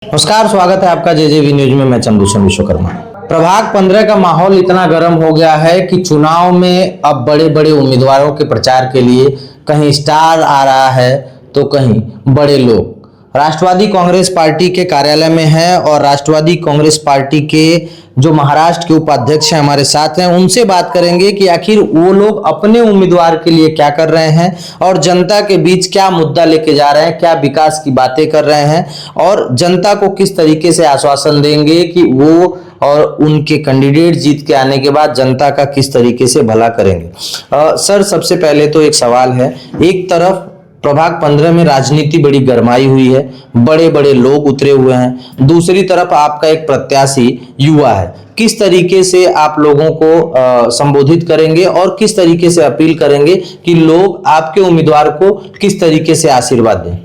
नमस्कार, स्वागत है आपका जेजेवी न्यूज में। मैं चंदूषण विश्वकर्मा। प्रभाग 15 का माहौल इतना गर्म हो गया है कि चुनाव में अब बड़े बड़े उम्मीदवारों के प्रचार के लिए कहीं स्टार आ रहा है तो कहीं बड़े लोग। राष्ट्रवादी कांग्रेस पार्टी के कार्यालय में है और राष्ट्रवादी कांग्रेस पार्टी के जो महाराष्ट्र के उपाध्यक्ष हैं हमारे साथ हैं, उनसे बात करेंगे कि आखिर वो लोग अपने उम्मीदवार के लिए क्या कर रहे हैं और जनता के बीच क्या मुद्दा लेके जा रहे हैं, क्या विकास की बातें कर रहे हैं और जनता को किस तरीके से आश्वासन देंगे कि वो और उनके कैंडिडेट जीत के आने के बाद जनता का किस तरीके से भला करेंगे। सर, सबसे पहले तो एक सवाल है। एक तरफ प्रभाग 15 में राजनीति बड़ी गरमाई हुई है, बड़े बड़े लोग उतरे हुए हैं, दूसरी तरफ आपका एक प्रत्याशी युवा है। किस तरीके से आप लोगों को संबोधित करेंगे और किस तरीके से अपील करेंगे कि लोग आपके उम्मीदवार को किस तरीके से आशीर्वाद दें?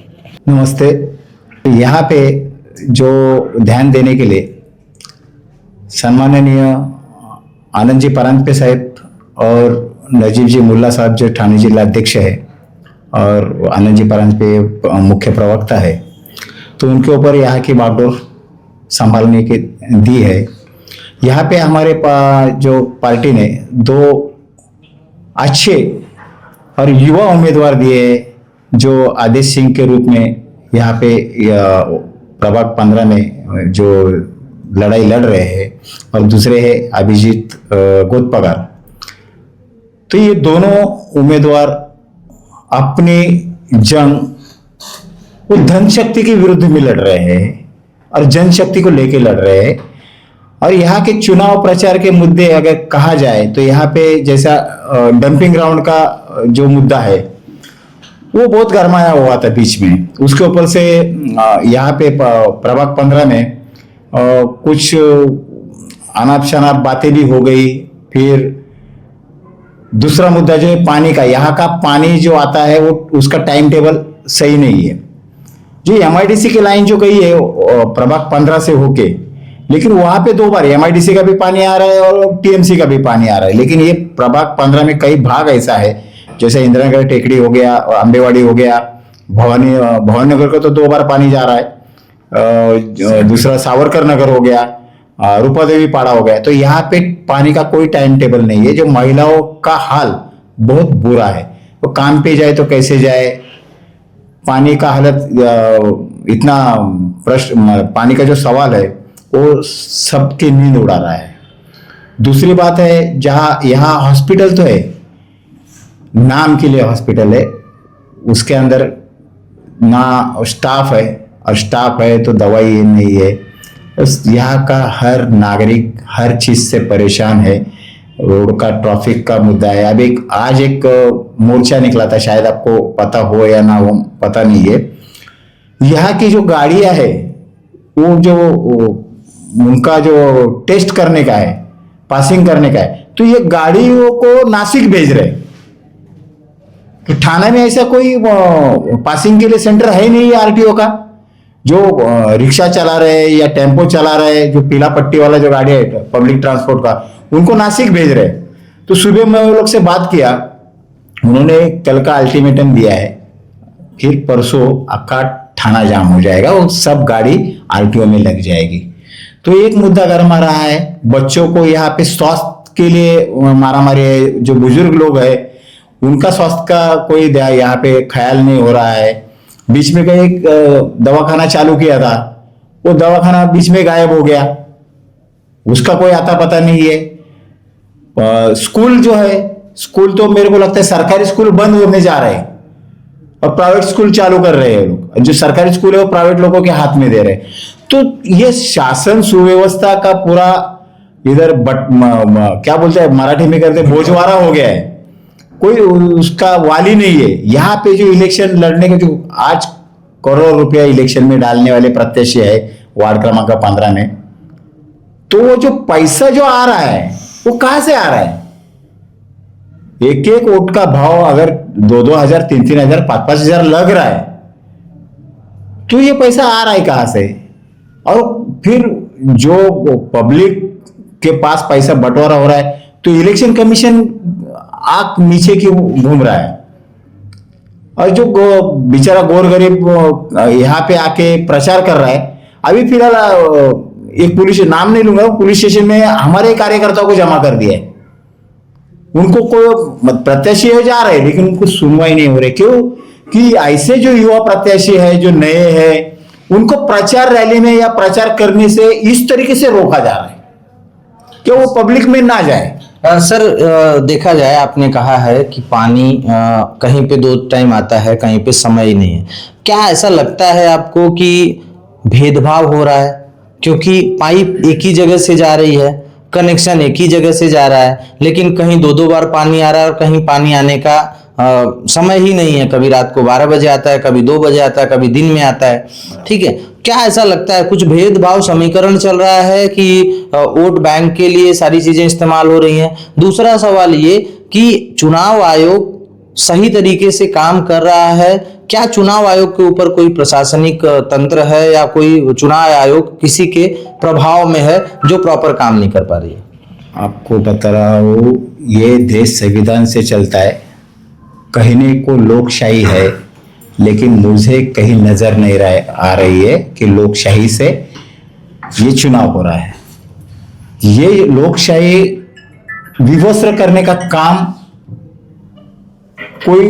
नमस्ते। यहाँ पे जो ध्यान देने के लिए सम्माननीय आनंद जी परांजपे साहब और नजीब जी मुल्ला साहब जो ठाणे जिला अध्यक्ष है और आनंद जी परांजपे मुख्य प्रवक्ता है, तो उनके ऊपर यहाँ की बागडोर संभालने की दी है। यहाँ पे हमारे जो पार्टी ने दो अच्छे और युवा उम्मीदवार दिए, जो आदेश सिंह के रूप में यहाँ पे प्रभाग 15 में जो लड़ाई लड़ रहे हैं और दूसरे है अभिजीत गोदपगार। तो ये दोनों उम्मीदवार अपनी जंग वो धन शक्ति के विरुद्ध में लड़ रहे हैं और जनशक्ति को लेके लड़ रहे हैं। और यहाँ के चुनाव प्रचार के मुद्दे अगर कहा जाए तो यहाँ पे जैसा डंपिंग ग्राउंड का जो मुद्दा है वो बहुत गरमाया हुआ था बीच में। उसके ऊपर से यहाँ पे प्रभाग 15 में कुछ अनाप शनाप बातें भी हो गई। फिर दूसरा मुद्दा जो है पानी का, यहाँ का पानी जो आता है वो उसका टाइम टेबल सही नहीं है। जो एमआईडीसी की लाइन जो गई है प्रभाग 15 से होके, लेकिन वहां पे दो बार एमआईडीसी का भी पानी आ रहा है और टीएमसी का भी पानी आ रहा है। लेकिन ये प्रभाग 15 में कई भाग ऐसा है, जैसे इंदिरानगर टेकड़ी हो गया, अंबेवाड़ी हो गया, भवानीनगर का तो दो बार पानी जा रहा है, दूसरा सावरकर नगर हो गया, रूपादेवी पाड़ा हो गया। तो यहाँ पे पानी का कोई टाइम टेबल नहीं है। जो महिलाओं का हाल बहुत बुरा है, वो काम पे जाए तो कैसे जाए, पानी का हालत इतना प्रश्न, पानी का जो सवाल है वो सबकी नींद उड़ा रहा है। दूसरी बात है, जहाँ यहाँ हॉस्पिटल तो है, नाम के लिए हॉस्पिटल है, उसके अंदर ना स्टाफ है और स्टाफ है तो दवाई नहीं है। यहाँ का हर नागरिक हर चीज से परेशान है। रोड का ट्रैफिक का मुद्दा है। अब आज एक मोर्चा निकला था, शायद आपको पता हो या ना हो, पता नहीं है। यहाँ की जो गाड़ियां है वो जो उनका जो टेस्ट करने का है, पासिंग करने का है, तो ये गाड़ियों को नासिक भेज रहे। तो ठाणे में ऐसा कोई पासिंग के लिए सेंटर है नहीं है आरटीओ का। जो रिक्शा चला रहे या टेम्पो चला रहे, जो पीला पट्टी वाला जो गाड़ी है पब्लिक ट्रांसपोर्ट का, उनको नासिक भेज रहे। तो सुबह मैं वो लोग से बात किया, उन्होंने कल का अल्टीमेटम दिया है, फिर परसों आपका थाना जाम हो जाएगा, वो सब गाड़ी आरटीओ में लग जाएगी। तो एक मुद्दा गरमा रहा है। बच्चों को यहाँ पे स्वास्थ्य के लिए मारामारी है। जो बुजुर्ग लोग है उनका स्वास्थ्य का कोई यहाँ पे ख्याल नहीं हो रहा है। बीच में कहीं एक दवाखाना चालू किया था, वो दवाखाना बीच में गायब हो गया, उसका कोई आता पता नहीं है। स्कूल जो है, स्कूल तो मेरे को लगता है सरकारी स्कूल बंद होने जा रहे हैं और प्राइवेट स्कूल चालू कर रहे हैं लोग। जो सरकारी स्कूल है वो प्राइवेट लोगों के हाथ में दे रहे हैं। तो ये शासन सुव्यवस्था का पूरा इधर क्या बोलते हैं मराठी में करते, बोझवारा हो गया है। कोई उसका वाली नहीं है। यहाँ पे जो इलेक्शन लड़ने के, जो आज करोड़ रुपया इलेक्शन में डालने वाले प्रत्याशी है वार्ड क्रमांक 15 में, तो वो जो पैसा जो आ रहा है वो कहां से आ रहा है? एक एक वोट का भाव अगर 2-2 हजार, 3-3 हजार, 5-5 हजार लग रहा है, तो ये पैसा आ रहा है कहां से? और फिर जो पब्लिक के पास पैसा बंटवारा हो रहा है, तो इलेक्शन कमीशन आंख नीचे क्यों घूम रहा है? और जो बेचारा गोर गरीब यहाँ पे आके प्रचार कर रहा है, अभी फिलहाल एक पुलिस, नाम नहीं लूंगा, पुलिस स्टेशन में हमारे कार्यकर्ताओं को जमा कर दिया है। उनको कोई प्रत्याशी हो जा रहे लेकिन उनको सुनवाई नहीं हो रही। क्यों? कि ऐसे जो युवा प्रत्याशी है जो नए हैं उनको प्रचार रैली में या प्रचार करने से इस तरीके से रोका जा रहा है कि वो पब्लिक में ना जाए। सर देखा जाए, आपने कहा है कि पानी कहीं पे 2 टाइम आता है, कहीं पे समय ही नहीं है। क्या ऐसा लगता है आपको कि भेदभाव हो रहा है? क्योंकि पाइप एक ही जगह से जा रही है, कनेक्शन एक ही जगह से जा रहा है, लेकिन कहीं 2-2 बार पानी आ रहा है और कहीं पानी आने का समय ही नहीं है। कभी रात को 12 बजे आता है, कभी 2 बजे आता है, कभी दिन में आता है। ठीक है, क्या ऐसा लगता है कुछ भेदभाव समीकरण चल रहा है कि वोट बैंक के लिए सारी चीजें इस्तेमाल हो रही हैं? दूसरा सवाल ये कि चुनाव आयोग सही तरीके से काम कर रहा है? क्या चुनाव आयोग के ऊपर कोई प्रशासनिक तंत्र है या कोई चुनाव आयोग किसी के प्रभाव में है जो प्रॉपर काम नहीं कर पा रही है? आपको बता रहा हूँ, ये देश संविधान से चलता है। कहने को लोकशाही है, लेकिन मुझे कहीं नजर नहीं आ रही है कि लोकशाही से ये चुनाव हो रहा है। ये लोकशाही विवस्त्र करने का काम कोई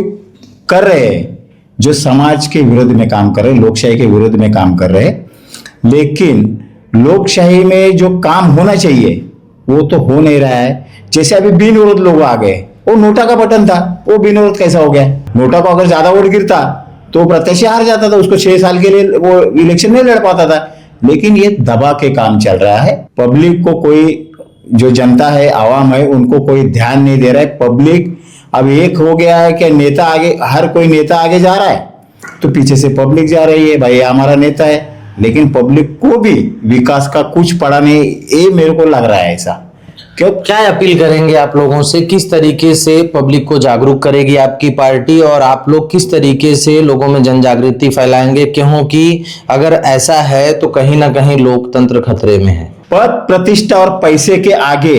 कर रहे हैं जो समाज के विरोध में काम कर रहे हैं, लोकशाही के विरोध में काम कर रहे हैं। लेकिन लोकशाही में जो काम होना चाहिए वो तो हो नहीं रहा है। जैसे अभी बिनविरोध लोग आ गए, वो नोटा का बटन था, वो बिनविरोध कैसा हो गया? नोटा को अगर ज्यादा वोट गिरता तो प्रत्याशी हार जाता था, उसको 6 साल के लिए वो इलेक्शन नहीं लड़ पाता था। लेकिन ये दबा के काम चल रहा है। पब्लिक को कोई, जो जनता है, आवाम है, उनको कोई ध्यान नहीं दे रहा है। पब्लिक अब एक हो गया है कि नेता आगे, हर कोई नेता आगे जा रहा है तो पीछे से पब्लिक जा रही है, भाई हमारा नेता है। लेकिन पब्लिक को भी विकास का कुछ पड़ा नहीं, ये मेरे को लग रहा है ऐसा। क्यों? क्या अपील करेंगे आप लोगों से? किस तरीके से पब्लिक को जागरूक करेगी आपकी पार्टी, और आप लोग किस तरीके से लोगों में जन जागृति फैलाएंगे? क्योंकि अगर ऐसा है तो कहीं ना कहीं लोकतंत्र खतरे में है। पद, प्रतिष्ठा और पैसे के आगे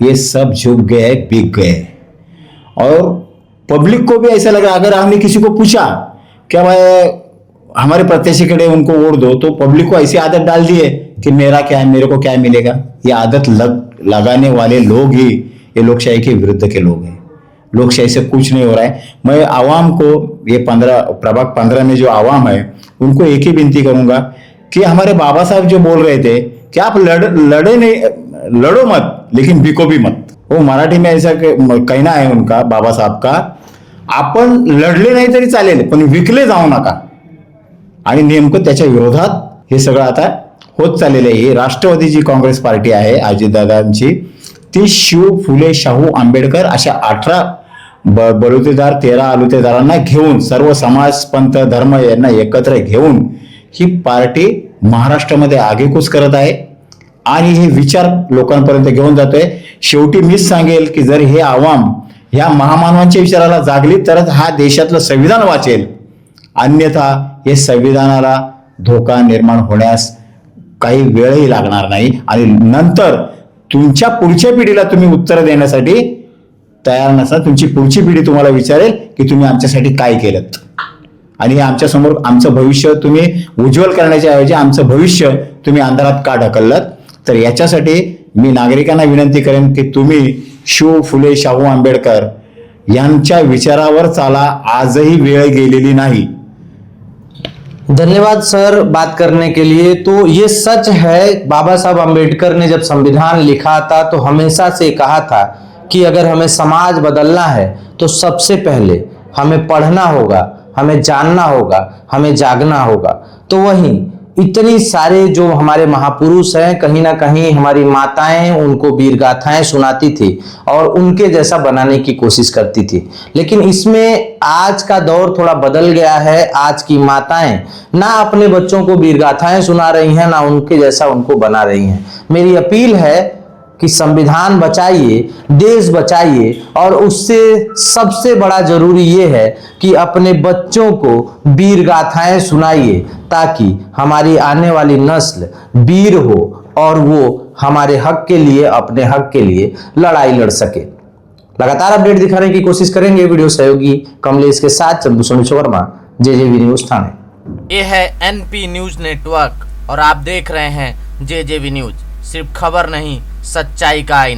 ये सब झुक गए, बिक गए। और पब्लिक को भी ऐसा लगा, अगर हमने किसी को पूछा क्या भाई हमारे प्रत्याशी खड़े उनको वोट दो, तो पब्लिक को ऐसी आदत डाल दी है कि मेरा क्या है, मेरे को क्या मिलेगा। ये आदत लगाने वाले लोग ही ये लोकशाही के विरुद्ध के लोग हैं। लोकशाही से कुछ नहीं हो रहा है। मैं आवाम को, ये प्रभाग 15 में जो आवाम है उनको एक ही विनती करूंगा कि हमारे बाबा साहब जो बोल रहे थे कि आप लड़े नहीं, लड़ो मत लेकिन बिको भी मत। वो मराठी में ऐसा कहना है उनका, बाबा साहब का, आपण लढले नाही तरी चालेल पण विकले जाऊ नका। आणि नेमकं त्याच्या विरोधात हे सगळं आता होत चाललेलं आहे। ही राष्ट्रवादीची काँग्रेस पार्टी आहे अजितदादांची, ती शिव फुले शाहू आंबेडकर अशा 18 बलुतेदार 13 आलुतेदारांना घेऊन, सर्व समाज पंथ धर्म यांना एकत्र घेऊन ही पार्टी महाराष्ट्रामध्ये आगेकूच करत आहे आणि हे विचार लोकांपर्यंत घेऊन जातोय। शेवटी मीच सांगेल की जर हे आवाम ह्या महामानवांच्या विचाराला जागली तरच हा देशातलं संविधान वाचेल, अन्यथा हे संविधानाला धोका निर्माण होण्यास काही वेळही लागणार नाही। आणि नंतर तुमच्या पुढच्या पिढीला तुम्ही उत्तर देण्यासाठी तयार नसणार। तुमची पुढची पिढी तुम्हाला विचारेल की तुम्ही आमच्यासाठी काय केलं, आणि आमच्या समोर आमचं भविष्य तुम्ही उज्ज्वल करण्याच्या ऐवजी आमचं भविष्य तुम्ही अंधारात का ढकललं। तर याच्यासाठी मी नागरिकांना विनंती करेन की तुम्ही शिव फुले शाहू आंबेडकर यांच्या विचारावर चाला, आजही वेळ गेलेली नाही। धन्यवाद सर बात करने के लिए। तो ये सच है, बाबा साहब अम्बेडकर ने जब संविधान लिखा था तो हमेशा से कहा था कि अगर हमें समाज बदलना है तो सबसे पहले हमें पढ़ना होगा, हमें जानना होगा, हमें जागना होगा। तो वहीं इतनी सारे जो हमारे महापुरुष हैं, कहीं ना कहीं हमारी माताएं उनको वीर गाथाएं सुनाती थी और उनके जैसा बनाने की कोशिश करती थी। लेकिन इसमें आज का दौर थोड़ा बदल गया है। आज की माताएं ना अपने बच्चों को वीर गाथाएं सुना रही हैं, ना उनके जैसा उनको बना रही हैं। मेरी अपील है कि संविधान बचाइए, देश बचाइए, और उससे सबसे बड़ा जरूरी ये है कि अपने बच्चों को वीर गाथाएं सुनाइए, ताकि हमारी आने वाली नस्ल वीर हो और वो हमारे हक के लिए, अपने हक के लिए लड़ाई लड़ सके। लगातार अपडेट दिखाने की कोशिश करेंगे। वीडियो सहयोगी कमलेश के साथ चंदू सोनी विश्वकर्मा, JJV न्यूज ठाणे। ये है NP न्यूज नेटवर्क और आप देख रहे हैं जेजेवी न्यूज, सिर्फ खबर नहीं, सच्चाई का आईना।